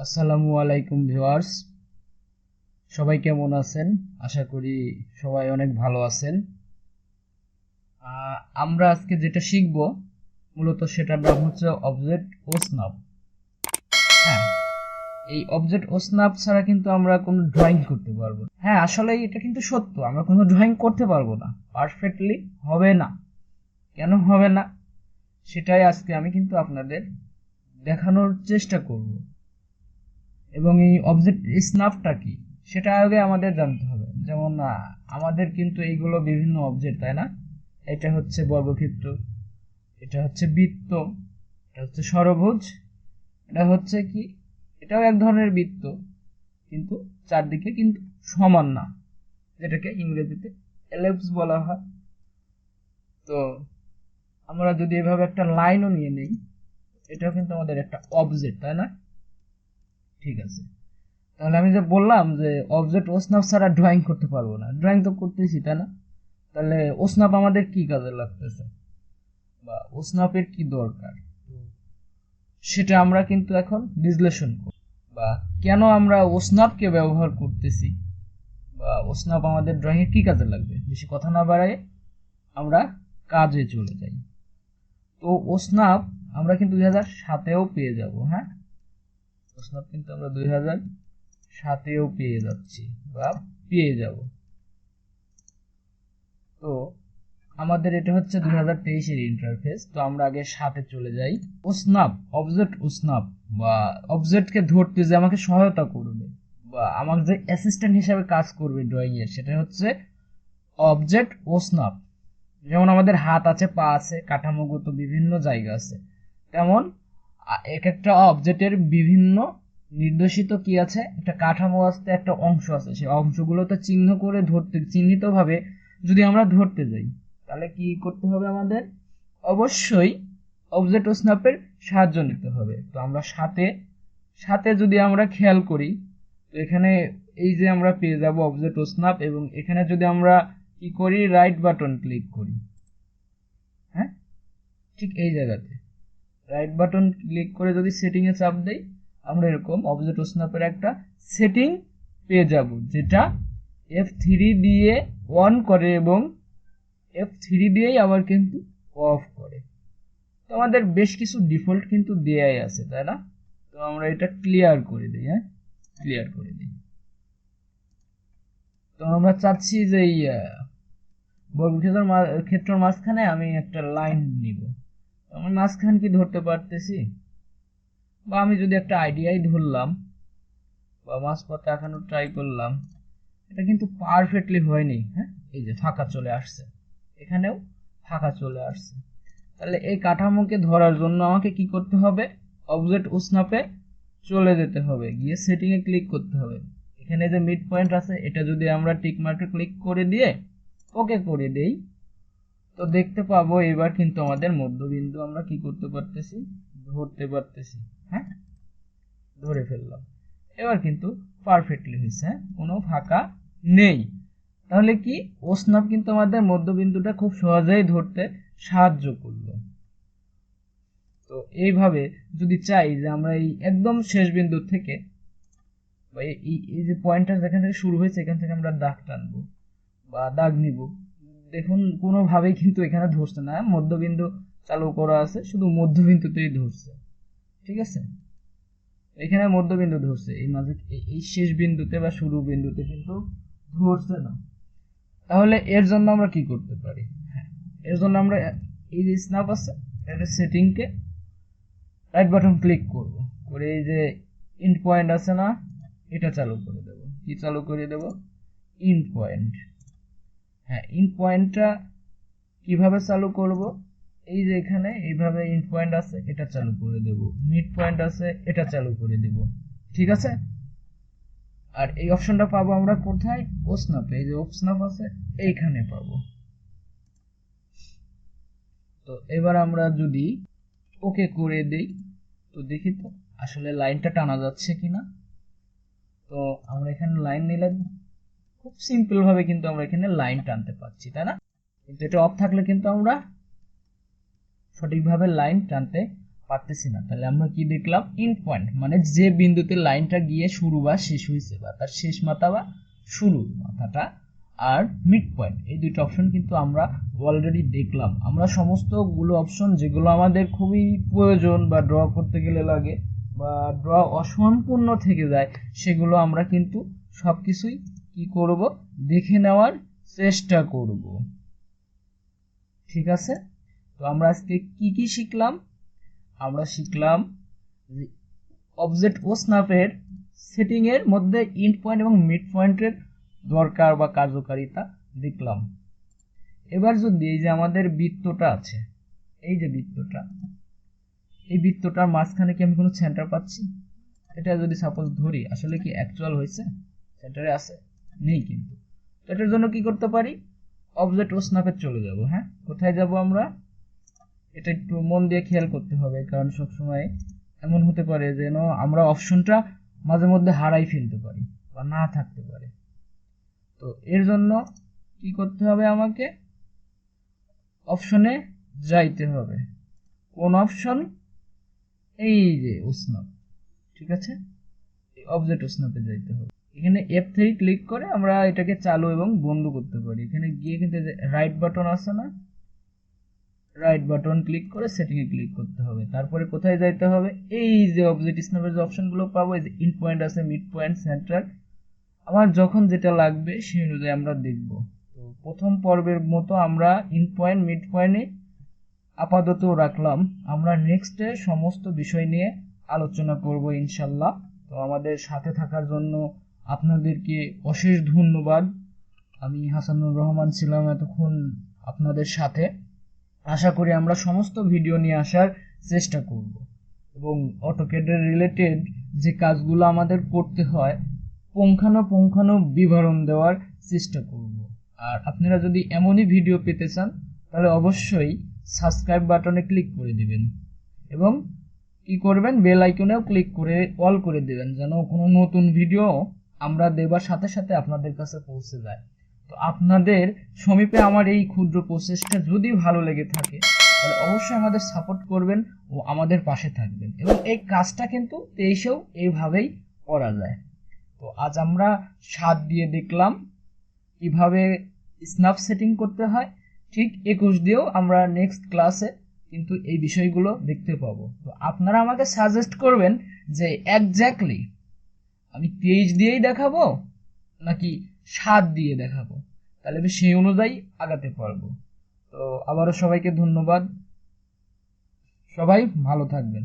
আসসালামু আলাইকুম ভিউয়ার্স, সবাই কেমন আছেন? আশা করি সবাই অনেক ভালো আছেন। আমরা আজকে যেটা শিখব মূলত সেটার নাম হচ্ছে অবজেক্ট ও স্ন্যাপ। হ্যাঁ, এই অবজেক্ট ও স্ন্যাপ ছাড়া কিন্তু আমরা কোনো ড্রয়িং করতে পারবো না। হ্যাঁ, আসলে এটা কিন্তু সত্য, আমরা কোনো ড্রয়িং করতে পারবো না, পারফেক্টলি হবে না। কেন হবে না সেটাই আজকে আমি কিন্তু আপনাদের দেখানোর চেষ্টা করব। এবং এই অবজেক্ট স্ন্যাপটা কি সেটা আগে আমাদের জানতে হবে। যেমন আমাদের কিন্তু এইগুলো বিভিন্ন অবজেক্ট, তাই না? এটা হচ্ছে বর্গক্ষেত্র, এটা হচ্ছে বৃত্ত, এটা হচ্ছে ষড়ভুজ, এটা হচ্ছে কি, এটাও এক ধরনের বৃত্ত কিন্তু চারদিকে কিন্তু সমান না, যেটাকে ইংরেজিতে এলিপস বলা হয়। তো আমরা যদি এভাবে একটা লাইনও নিয়ে নেই, এটাও কিন্তু আমাদের একটা অবজেক্ট, তাই না? ঠিক আছে, তাহলে আমি যে বললাম যে অবজেক্ট ওসনাপ ছাড়া ড্রয়িং করতে পারবো না, ড্রয়িং তো করতেছি, তাই না? তাহলে ওসনাপ আমাদের কি কাজে লাগতেছে বা ওসনাপের কি দরকার, সেটা আমরা কিন্তু এখন বিশ্লেষণ করব। বা কেন আমরা ওসনাপকে ব্যবহার করতেছি বা ওসনাপ আমাদের ড্রয়িং এ কি কাজে লাগবে, বেশি কথা না বাড়ায় আমরা কাজে চলে যাই। তো ওসনাপ আমরা কিন্তু 2007-এও পেয়ে যাব। হ্যাঁ, ওসনাপ কিন্তু আমরা 2007-এও পেয়ে যাচ্ছি বা পেয়ে যাব। তো আমাদের এটা হচ্ছে 2023-এর ইন্টারফেস। তো আমরা আগে 7-এ চলে যাই। ওসনাপ, অবজেক্ট ওসনাপ বা অবজেক্টকে ধরতে যে আমাকে সহায়তা করবে বা আমার যে অ্যাসিস্ট্যান্ট হিসেবে কাজ করবে ড্রয়িং এর, সেটা হচ্ছে অবজেক্ট ওসনাপ। যেমন আমাদের হাত আছে, পা আছে, কাঠামোগত বিভিন্ন জায়গা আছে, তেমন এক একটা অবজেক্টের বিভিন্ন নির্দেশিত কি আছে, একটা কাঠামো আছে, একটা অংশ আছে। সেই অংশগুলোতে চিহ্ন করে ধরতে, চিহ্নিতভাবে যদি আমরা ধরতে যাই, তাহলে কি করতে হবে আমাদের? অবশ্যই অবজেক্ট ও স্ন্যাপের সাহায্য নিতে হবে। তো আমরা সাথে সাথে যদি আমরা খেয়াল করি, তো এখানে এই যে আমরা পেয়ে যাব অবজেক্ট ও স্ন্যাপ, এবং এখানে যদি আমরা কি করি, রাইট বাটন ক্লিক করি, হ্যাঁ, ঠিক এই জায়গাতে রাইট বাটন ক্লিক করে যদি সেটিং এ চাপ দেই, আমরা এরকম অবজেক্ট ও স্ন্যাপের একটা সেটিং পেয়ে যাব, যেটা F3 দিয়ে অন করে এবং F3 দিয়েই আবার কিন্তু অফ করে। তো আমাদের বেশ কিছু ডিফল্ট কিন্তু দেয়াই আছে, তাই না? তো আমরা এটা ক্লিয়ার করে দিই। হ্যাঁ, ক্লিয়ার করে দিই। তো আমরা চাচ্ছি যে এই বর্গক্ষেত্রের মাঝখানে আমি একটা লাইন নিব। আমি মাঝখান কি ধরতে পারতেছি, বা আমি যদি একটা আইডিয়াই ধরলাম বা মাঝপথে আঁকানোর ট্রাই করলাম, এটা কিন্তু পারফেক্টলি হয়নি। হ্যাঁ, এই যে ফাঁকা চলে আসছে, এখানেও ফাঁকা চলে আসছে। তাহলে এই কাঠামোকে ধরার জন্য আমাকে কি করতে হবে? অবজেক্ট ওসনাপে চলে যেতে হবে, গিয়ে সেটিং এ ক্লিক করতে হবে। এখানে যে মিড পয়েন্ট আছে, এটা যদি আমরা টিক মার্কে ক্লিক করে দিয়ে ওকে করে দেই, তো দেখতে পাবো এবার কিন্তু আমাদের মধ্যবিন্দু আমরা কি করতে পারতেছি, ধরতে পারতেছি। হ্যাঁ, ধরে ফেললাম। এবার কিন্তু পারফেক্টলি হয়েছে, কোনো ফাঁকা নেই। তাহলে কি, ওসনাপ কিন্তু আমাদের মধ্যবিন্দুটা খুব সহজেই ধরতে সাহায্য করলো। তো এইভাবে যদি চাই যে আমরা এই একদম শেষ বিন্দু থেকে বা এই যে পয়েন্টটা যেখান থেকে শুরু হয়েছে, এখান থেকে আমরা দাগ টানবো বা দাগ নিব, দেখুন কোনোভাবেই কিন্তু এখানে ধরছে না, মধ্যবিন্দু চালু করা আছে, শুধু মধ্যবিন্দুতেই ধরছে। ঠিক আছে, এখানে মধ্যবিন্দু ধরছে, এই মাঝে এই শেষ বিন্দুতে বা শুরু বিন্দুতে কিন্তু ধরছে না। তাহলে এর জন্য আমরা কি করতে পারি? হ্যাঁ, এর জন্য আমরা এই যে স্ন্যাপ আছে, এটা সেটিংকে রাইট বাটন ক্লিক করব, করে এই যে ইন্ড পয়েন্ট আছে না, এটা চালু করে দেব। কি চালু করে দেব? ইন্ড পয়েন্ট। হ্যাঁ, ইন্ড পয়েন্টটা কিভাবে চালু করব? এই যে এখানে এইভাবে ইন্ড পয়েন্ট আছে, এটা চালু করে দেব। মিড পয়েন্ট আছে, এটা চালু করে দেব। ঠিক আছে, আর এই অপশনটা পাবো আমরা কোথায়? ওসনাপে। এই যে ওসনাপ আছে, এইখানে পাবো। তো এবার আমরা যদি ওকে করে দেই, তো দেখি তো আসলে লাইনটা টানা যাচ্ছে কিনা। তো আমরা এখানে লাইন নিলে খুব সিম্পল ভাবে কিন্তু আমরা এখানে লাইন টানতে পারছি, তাই না? কিন্তু এটা অফ থাকলে কিন্তু আমরা সঠিকভাবে লাইন টানতে পারতেছি না, তাহলে আমরা কি দেখলাম, ইন্ড পয়েন্ট মানে যে বিন্দুতে লাইনটা গিয়ে শুরু বা শেষ হয়েছে, বা তার শেষ মাথা বা শুরু মাথাটা, আর মিড পয়েন্ট, এই দুটো অপশন কিন্তু আমরা অলরেডি দেখলাম। আমরা সমস্তগুলো অপশন যেগুলো আমাদের খুবই প্রয়োজন বা ড্র করতে গেলে লাগে বা ড্র অসম্পূর্ণ থেকে যায়, সেগুলো আমরা কিন্তু সবকিছুই কি করব, দেখে নেওয়ার চেষ্টা করব। ঠিক আছে, তো আমরা আজকে কি কি শিখলাম? আমরা শিখলাম যে অবজেক্ট ও স্ন্যাপের সেটিং এর মধ্যে ইন্ড পয়েন্ট এবং মিড পয়েন্টের দরকার বা কার্যকারিতা দেখলাম। এবার যদি এই যে আমাদের বৃত্তটা আছে, এই যে বৃত্তটা, এই বৃত্তটার মাঝখানে কি আমি কোনো সেন্টার পাচ্ছি? এটা যদি সাপোজ ধরি, আসলে কি অ্যাকচুয়াল হয়েছে, সেন্টারে আছে? নেই কিন্তু। তো এটার জন্য কি করতে পারি, অবজেক্ট ও স্ন্যাপে চলে যাব। হ্যাঁ, কোথায় যাব আমরা, এটা একটু মন দিয়ে খেয়াল করতে হবে, কারণ সবসময় এমন হতে পারে যেন আমরা অপশনটা মাঝে মধ্যে হারাই ফেলতে পারি বা না থাকতে পারে। তো এর জন্য কি করতে হবে, আমাকে অপশনে যাইতে হবে। কোন অপশন? এই যে স্ন্যাপ। ঠিক আছে, এই অবজেক্ট স্ন্যাপে যাইতে হবে। এখানে F3 ক্লিক করে আমরা এটাকে চালু এবং বন্ধ করতে পারি। এখানে গিয়ে কিন্তু রাইট বাটন আছে না, রাইট বাটন ক্লিক করে সেটিং এ ক্লিক করতে হবে। তারপরে কোথায় যাইতে হবে, এই যে অবজেক্ট স্ন্যাপের যে অপশনগুলো পাবো, এই যে ইন্ড পয়েন্ট আছে, মিড পয়েন্ট, সেন্টার, আমার যখন যেটা লাগবে সেই অনুযায়ী আমরা দেখব। তো প্রথম পর্বের মতো আমরা ইন্ড পয়েন্ট, মিড পয়েন্টে আপাতত রাখলাম। আমরা নেক্সটে সমস্ত বিষয় নিয়ে আলোচনা করব ইনশাল্লাহ। তো আমাদের সাথে থাকার জন্য আপনাদেরকে অশেষ ধন্যবাদ। আমি হাসানুর রহমান ছিলাম এতক্ষণ আপনাদের সাথে। আশা করি আমরা সমস্ত ভিডিও নিয়ে আসার চেষ্টা করব এবং অটোক্যাডের রিলেটেড যে কাজগুলো আমাদের করতে হয় পুঙ্খানুপুঙ্খানু বিবরণ দেওয়ার চেষ্টা করব। আর আপনারা যদি এমনই ভিডিও পেতে চান তাহলে অবশ্যই সাবস্ক্রাইব বাটনে ক্লিক করে দিবেন এবং কি করবেন, বেল আইকনেও ক্লিক করে অল করে দিবেন, যেন কোনো নতুন ভিডিও আমরা দেবার সাথে সাথে আপনাদের কাছে পৌঁছে যায়। তো আপনাদের সমীপে আমার এই ক্ষুদ্র প্রচেষ্টা যদি ভালো লেগে থাকে তাহলে অবশ্যই আমাদের সাপোর্ট করবেন ও আমাদের পাশে থাকবেন। এবং এই কাজটা কিন্তু 23-এও এইভাবেই করা যায়। তো আজ আমরা 7 দিয়ে দেখলাম কিভাবে স্ন্যাপ সেটিং করতে হয়, ঠিক 21 দিয়েও আমরা নেক্সট ক্লাসে কিন্তু এই বিষয়গুলো দেখতে পাবো। তো আপনারা আমাকে সাজেস্ট করবেন যে এক্স্যাক্টলি আমি 23 দিয়েই দেখাবো নাকি 7 দিয়ে দেখাবো, তাহলে আমি সেই অনুযায়ী আগাতে পারবো। তো আবারও সবাইকে ধন্যবাদ, সবাই ভালো থাকবেন।